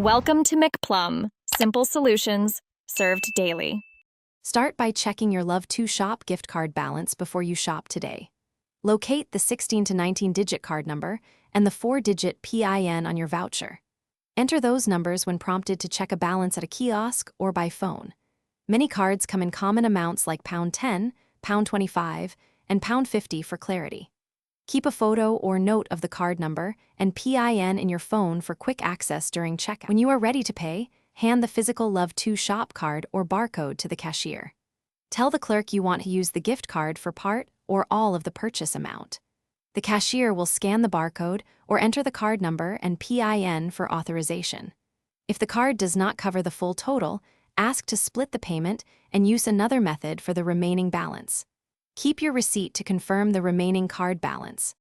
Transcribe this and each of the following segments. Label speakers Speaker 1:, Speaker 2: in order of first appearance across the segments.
Speaker 1: Welcome to McPlum, simple solutions served daily.
Speaker 2: Start by checking your Love2shop gift card balance before you shop today. Locate the 16 to 19-digit card number and the 4-digit PIN on your voucher. Enter those numbers when prompted to check a balance at a kiosk or by phone. Many cards come in common amounts like £10, £25, and £50 for clarity. Keep a photo or note of the card number and PIN in your phone for quick access during checkout. When you are ready to pay, hand the physical Love2shop card or barcode to the cashier. Tell the clerk you want to use the gift card for part or all of the purchase amount. The cashier will scan the barcode or enter the card number and PIN for authorization. If the card does not cover the full total, ask to split the payment and use another method for the remaining balance. Keep your receipt to confirm the remaining card balance.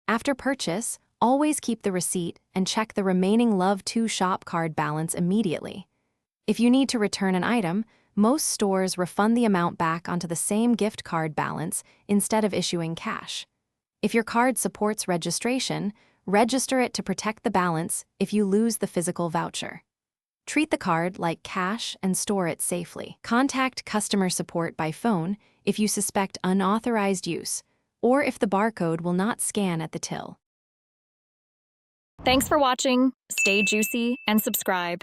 Speaker 2: After purchase, always keep the receipt and check the remaining Love2shop card balance immediately. If you need to return an item, most stores refund the amount back onto the same gift card balance instead of issuing cash. If your card supports registration, register it to protect the balance if you lose the physical voucher. Treat the card like cash and store it safely. Contact customer support by phone if you suspect unauthorized use, or if the barcode will not scan at the till.
Speaker 1: Thanks for watching. Stay juicy and subscribe.